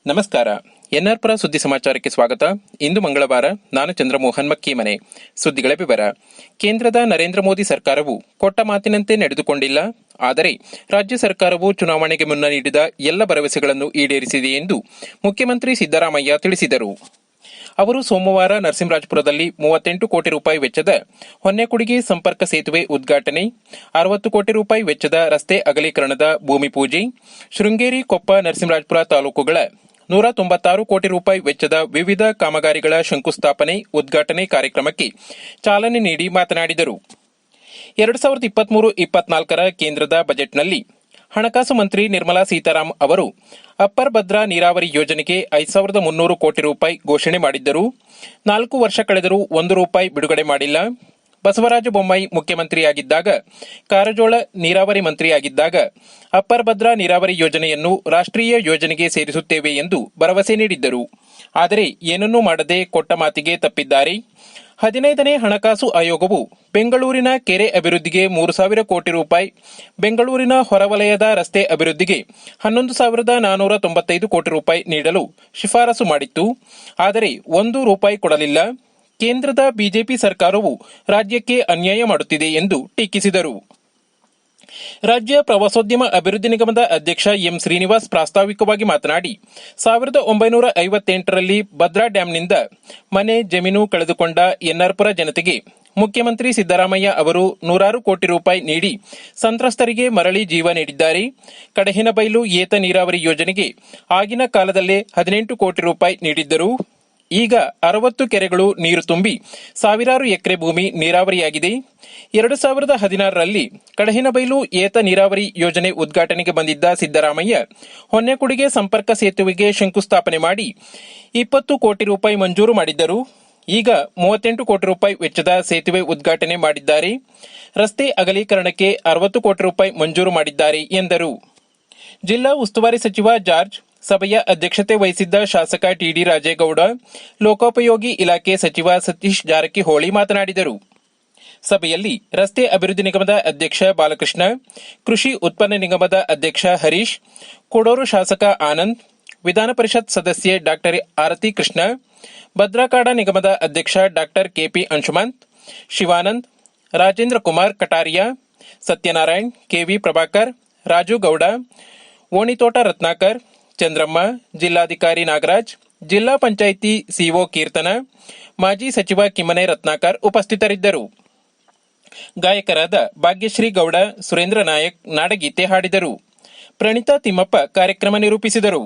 ನಮಸ್ಕಾರ. ಎನ್ಆರ್ಪುರ ಸುದ್ದಿ ಸಮಾಚಾರಕ್ಕೆ ಸ್ವಾಗತ. ಇಂದು ಮಂಗಳವಾರ. ನಾನು ಚಂದ್ರಮೋಹನ್ ಮಕ್ಕೀಮನೆ. ಸುದ್ದಿಗಳ ವಿವರ. ಕೇಂದ್ರದ ನರೇಂದ್ರ ಮೋದಿ ಸರ್ಕಾರವು ಕೊಟ್ಟ ಮಾತಿನಂತೆ ನಡೆದುಕೊಂಡಿಲ್ಲ. ಆದರೆ ರಾಜ್ಯ ಸರ್ಕಾರವು ಚುನಾವಣೆಗೆ ಮುನ್ನ ನೀಡಿದ ಎಲ್ಲ ಭರವಸೆಗಳನ್ನು ಈಡೇರಿಸಿದೆ ಎಂದು ಮುಖ್ಯಮಂತ್ರಿ ಸಿದ್ದರಾಮಯ್ಯ ತಿಳಿಸಿದರು. ಅವರು ಸೋಮವಾರ ನರಸಿಂಹರಾಜಪುರದಲ್ಲಿ 38 ಕೋಟಿ ರೂಪಾಯಿ ವೆಚ್ಚದ ಹೊನ್ನೆಕೊಡಿಗೆ ಸಂಪರ್ಕ ಸೇತುವೆ ಉದ್ಘಾಟನೆ, 60 ಕೋಟಿ ರೂಪಾಯಿ ವೆಚ್ಚದ ರಸ್ತೆ ಅಗಲೀಕರಣದ ಭೂಮಿ ಪೂಜೆ, ಶೃಂಗೇರಿ, ಕೊಪ್ಪ, ನರಸಿಂಹರಾಜಪುರ ತಾಲೂಕುಗಳ 196 ಕೋಟಿ ರೂಪಾಯಿ ವೆಚ್ಚದ ವಿವಿಧ ಕಾಮಗಾರಿಗಳ ಶಂಕುಸ್ಥಾಪನೆ, ಉದ್ಘಾಟನೆ ಕಾರ್ಯಕ್ರಮಕ್ಕೆ ಚಾಲನೆ ನೀಡಿ ಮಾತನಾಡಿದರು. 2023-24 ಕೇಂದ್ರದ ಬಜೆಟ್ನಲ್ಲಿ ಹಣಕಾಸು ಮಂತ್ರಿ ನಿರ್ಮಲಾ ಸೀತಾರಾಮ್ ಅವರು ಅಪ್ಪರ್ ಭದ್ರಾ ನೀರಾವರಿ ಯೋಜನೆಗೆ 5300 ಕೋಟಿ ರೂಪಾಯಿ ಘೋಷಣೆ ಮಾಡಿದ್ದರು. 4 ವರ್ಷ ಕಳೆದರೂ 1 ರೂಪಾಯಿ ಬಿಡುಗಡೆ ಮಾಡಿಲ್ಲ. ಬಸವರಾಜ ಬೊಮ್ಮಾಯಿ ಮುಖ್ಯಮಂತ್ರಿಯಾಗಿದ್ದಾಗ, ಕಾರಜೋಳ ನೀರಾವರಿ ಮಂತ್ರಿಯಾಗಿದ್ದಾಗ ಅಪ್ಪರ್ ಭದ್ರಾ ನೀರಾವರಿ ಯೋಜನೆಯನ್ನು ರಾಷ್ಟ್ರೀಯ ಯೋಜನೆಗೆ ಸೇರಿಸುತ್ತೇವೆ ಎಂದು ಭರವಸೆ ನೀಡಿದ್ದರು. ಆದರೆ ಏನನ್ನೂ ಮಾಡದೆ ಕೊಟ್ಟ ಮಾತಿಗೆ ತಪ್ಪಿದ್ದಾರೆ. 15ನೇ ಹಣಕಾಸು ಆಯೋಗವು ಬೆಂಗಳೂರಿನ ಕೆರೆ ಅಭಿವೃದ್ಧಿಗೆ 3,000 ಕೋಟಿ ರೂಪಾಯಿ, ಬೆಂಗಳೂರಿನ ಹೊರವಲಯದ ರಸ್ತೆ ಅಭಿವೃದ್ಧಿಗೆ 11,495 ಕೋಟಿ ರೂಪಾಯಿ ನೀಡಲು ಶಿಫಾರಸು ಮಾಡಿತ್ತು. ಆದರೆ 1 ರೂಪಾಯಿ ಕೊಡಲಿಲ್ಲ. ಕೇಂದ್ರದ ಬಿಜೆಪಿ ಸರ್ಕಾರವು ರಾಜ್ಯಕ್ಕೆ ಅನ್ಯಾಯ ಮಾಡುತ್ತಿದೆ ಎಂದು ಟೀಕಿಸಿದರು. ರಾಜ್ಯ ಪ್ರವಾಸೋದ್ಯಮ ಅಭಿವೃದ್ಧಿ ನಿಗಮದ ಅಧ್ಯಕ್ಷ ಎಂ ಶ್ರೀನಿವಾಸ್ ಪ್ರಾಸ್ತಾವಿಕವಾಗಿ ಮಾತನಾಡಿ, 1958ರಲ್ಲಿ ಭದ್ರಾ ಡ್ಯಾಂನಿಂದ ಮನೆ, ಜಮೀನು ಕಳೆದುಕೊಂಡ ಎನ್ಆರ್ಪುರ ಜನತೆಗೆ ಮುಖ್ಯಮಂತ್ರಿ ಸಿದ್ದರಾಮಯ್ಯ ಅವರು 106 ಕೋಟಿ ರೂಪಾಯಿ ನೀಡಿ ಸಂತ್ರಸ್ತರಿಗೆ ಮರಳಿ ಜೀವ ನೀಡಿದ್ದಾರೆ. ಕಡಹಿನಬೈಲು ಏತ ನೀರಾವರಿ ಯೋಜನೆಗೆ ಆಗಿನ ಕಾಲದಲ್ಲೇ 18 ಕೋಟಿ ರೂಪಾಯಿ ನೀಡಿದ್ದರು. ಈಗ 60 ಕೆರೆಗಳು ನೀರು ತುಂಬಿ ಸಾವಿರಾರು ಎಕರೆ ಭೂಮಿ ನೀರಾವರಿಯಾಗಿದೆ. 2016ರಲ್ಲಿ ಕಡಹಿನಬೈಲು ಏತ ನೀರಾವರಿ ಯೋಜನೆ ಉದ್ಘಾಟನೆಗೆ ಬಂದಿದ್ದ ಸಿದ್ದರಾಮಯ್ಯ ಹೊನ್ನೆಕೊಡಿಗೆ ಸಂಪರ್ಕ ಸೇತುವೆಗೆ ಶಂಕುಸ್ಥಾಪನೆ ಮಾಡಿ 20 ಕೋಟಿ ರೂಪಾಯಿ ಮಂಜೂರು ಮಾಡಿದ್ದರು. ಈಗ 38 ಕೋಟಿ ರೂಪಾಯಿ ವೆಚ್ಚದ ಸೇತುವೆ ಉದ್ಘಾಟನೆ ಮಾಡಿದ್ದಾರೆ. ರಸ್ತೆ ಅಗಲೀಕರಣಕ್ಕೆ 60 ಕೋಟಿ ರೂಪಾಯಿ ಮಂಜೂರು ಮಾಡಿದ್ದಾರೆ ಎಂದರು. ಜಿಲ್ಲಾ ಉಸ್ತುವಾರಿ ಸಚಿವ ಜಾರ್ಜ್, ಸಭೆಯ ಅಧ್ಯಕ್ಷತೆ ವಹಿಸಿದ್ದ ಶಾಸಕ ಟಿಡಿ ರಾಜೇಗೌಡ, ಲೋಕೋಪಯೋಗಿ ಇಲಾಖೆ ಸಚಿವ ಸತೀಶ್ ಜಾರಕಿಹೊಳಿ ಮಾತನಾಡಿದರು. ಸಭೆಯಲ್ಲಿ ರಸ್ತೆ ಅಭಿವೃದ್ಧಿ ನಿಗಮದ ಅಧ್ಯಕ್ಷ ಬಾಲಕೃಷ್ಣ, ಕೃಷಿ ಉತ್ಪನ್ನ ನಿಗಮದ ಅಧ್ಯಕ್ಷ ಹರೀಶ್, ಕೊಡೂರು ಶಾಸಕ ಆನಂದ್, ವಿಧಾನ ಪರಿಷತ್ ಸದಸ್ಯೆ ಡಾ ಆರತಿ ಕೃಷ್ಣ, ಭದ್ರಾಕಾಡ ನಿಗಮದ ಅಧ್ಯಕ್ಷ ಡಾ ಕೆಪಿ ಅಂಶುಮಂತ್, ಶಿವಾನಂದ್, ರಾಜೇಂದ್ರ ಕುಮಾರ್ ಕಟಾರಿಯಾ, ಸತ್ಯನಾರಾಯಣ್, ಕೆವಿ ಪ್ರಭಾಕರ್, ರಾಜು ಗೌಡ, ಓಣಿತೋಟ ರತ್ನಾಕರ್, ಚಂದ್ರಮ್ಮ, ಜಿಲ್ಲಾಧಿಕಾರಿ ನಾಗರಾಜ್, ಜಿಲ್ಲಾ ಪಂಚಾಯಿತಿ ಸಿಒ ಕೀರ್ತನ, ಮಾಜಿ ಸಚಿವ ಕಿಮ್ಮನೆ ರತ್ನಾಕರ್ ಉಪಸ್ಥಿತರಿದ್ದರು. ಗಾಯಕರಾದ ಭಾಗ್ಯಶ್ರೀ ಗೌಡ, ಸುರೇಂದ್ರ ನಾಯಕ್ ನಾಡಗೀತೆ ಹಾಡಿದರು. ಪ್ರಣೀತಾ ತಿಮ್ಮಪ್ಪ ಕಾರ್ಯಕ್ರಮ ನಿರೂಪಿಸಿದರು.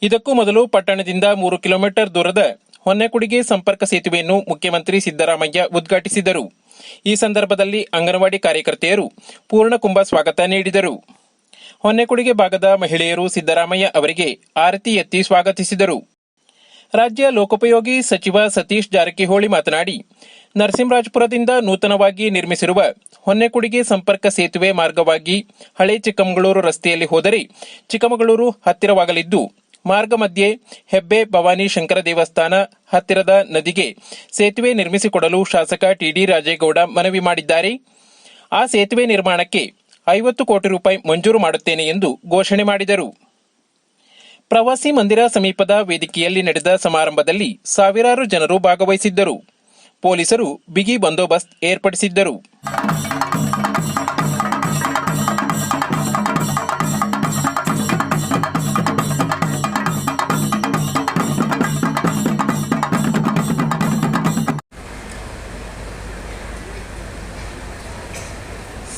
ಇದಕ್ಕೂ ಮೊದಲು ಪಟ್ಟಣದಿಂದ 3 ಕಿಲೋಮೀಟರ್ ದೂರದ ಹೊನ್ನೆಕೊಡಿಗೆ ಸಂಪರ್ಕ ಸೇತುವೆಯನ್ನು ಮುಖ್ಯಮಂತ್ರಿ ಸಿದ್ದರಾಮಯ್ಯ ಉದ್ಘಾಟಿಸಿದರು. ಈ ಸಂದರ್ಭದಲ್ಲಿ ಅಂಗನವಾಡಿ ಕಾರ್ಯಕರ್ತೆಯರು ಪೂರ್ಣಕುಂಭ ಸ್ವಾಗತ ನೀಡಿದರು. ಹೊನ್ನೆಕೊಡಿಗೆ ಭಾಗದ ಮಹಿಳೆಯರು ಸಿದ್ದರಾಮಯ್ಯ ಅವರಿಗೆ ಆರತಿ ಎತ್ತಿ ಸ್ವಾಗತಿಸಿದರು. ರಾಜ್ಯ ಲೋಕೋಪಯೋಗಿ ಸಚಿವ ಸತೀಶ್ ಜಾರಕಿಹೊಳಿ ಮಾತನಾಡಿ, ನರಸಿಂಹರಾಜಪುರದಿಂದ ನೂತನವಾಗಿ ನಿರ್ಮಿಸಿರುವ ಹೊನ್ನೆಕೊಡಿಗೆ ಸಂಪರ್ಕ ಸೇತುವೆ ಮಾರ್ಗವಾಗಿ ಹಳೆ ಚಿಕ್ಕಮಗಳೂರು ರಸ್ತೆಯಲ್ಲಿ ಹೋದರೆ ಚಿಕ್ಕಮಗಳೂರು ಹತ್ತಿರವಾಗಲಿದ್ದು, ಮಾರ್ಗ ಮಧ್ಯೆ ಹೆಬ್ಬೆ ಭವಾನಿ ಶಂಕರ ದೇವಸ್ಥಾನ ಹತ್ತಿರದ ನದಿಗೆ ಸೇತುವೆ ನಿರ್ಮಿಸಿಕೊಡಲು ಶಾಸಕ ಟಿಡಿ ರಾಜೇಗೌಡ ಮನವಿ ಮಾಡಿದ್ದಾರೆ. ಆ ಸೇತುವೆ ನಿರ್ಮಾಣಕ್ಕೆ 50 ಕೋಟಿ ರೂಪಾಯಿ ಮಂಜೂರು ಮಾಡುತ್ತೇನೆ ಎಂದು ಘೋಷಣೆ ಮಾಡಿದರು. ಪ್ರವಾಸಿ ಮಂದಿರ ಸಮೀಪದ ವೇದಿಕೆಯಲ್ಲಿ ನಡೆದ ಸಮಾರಂಭದಲ್ಲಿ ಸಾವಿರಾರು ಜನರು ಭಾಗವಹಿಸಿದ್ದರು. ಪೊಲೀಸರು ಬಿಗಿ ಬಂದೋಬಸ್ತ್ ಏರ್ಪಡಿಸಿದ್ದರು.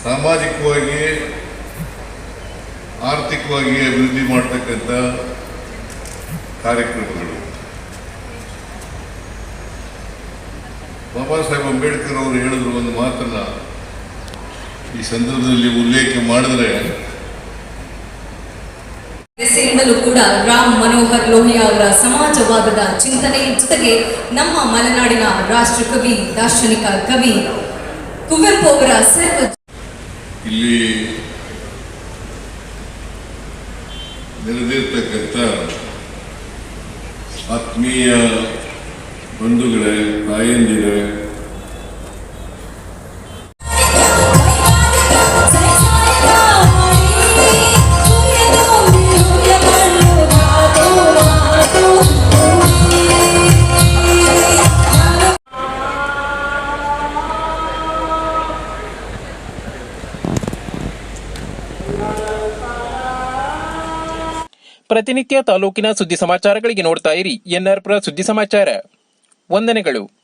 ಸಾಮಾಜಿಕವಾಗಿ, ಆರ್ಥಿಕವಾಗಿ ಅಭಿವೃದ್ಧಿ ಮಾಡತಕ್ಕಂಥ ಕಾರ್ಯಕ್ರಮಗಳು. ಬಾಬಾ ಸಾಹೇಬ್ ಅಂಬೇಡ್ಕರ್ ಅವರು ಹೇಳಿದ್ರು ಒಂದು ಮಾತನ್ನ ಈ ಸಂದರ್ಭದಲ್ಲಿ ಉಲ್ಲೇಖ ಮಾಡಿದ್ರೆ, ದೆಸೆಯಿಂದಲೂ ಕೂಡ ರಾಮ್ ಮನೋಹರ್ ಲೋಹಿಯಾ ಅವರ ಸಮಾಜವಾದದ ಚಿಂತನೆ ಜೊತೆಗೆ ನಮ್ಮ ಮಲೆನಾಡಿನ ರಾಷ್ಟ್ರಕವಿ, ದಾರ್ಶನಿಕ ಕವಿ ಕುವೆಂಪು ಅವರ ಇಲ್ಲಿ ನೆರೆದಿರ್ತಕ್ಕಂಥ ಆತ್ಮೀಯ ಬಂಧುಗಳೇ, ತಾಯಂದಿರೇ, ಪ್ರತಿನಿತ್ಯ ತಾಲೂಕಿನ ಸುದ್ದಿ ಸಮಾಚಾರಗಳಿಗೆ ನೋಡ್ತಾ ಇರಿ ಎನ್ಆರ್ ಪುರ ಸುದ್ದಿ ಸಮಾಚಾರ. ವಂದನೆಗಳು.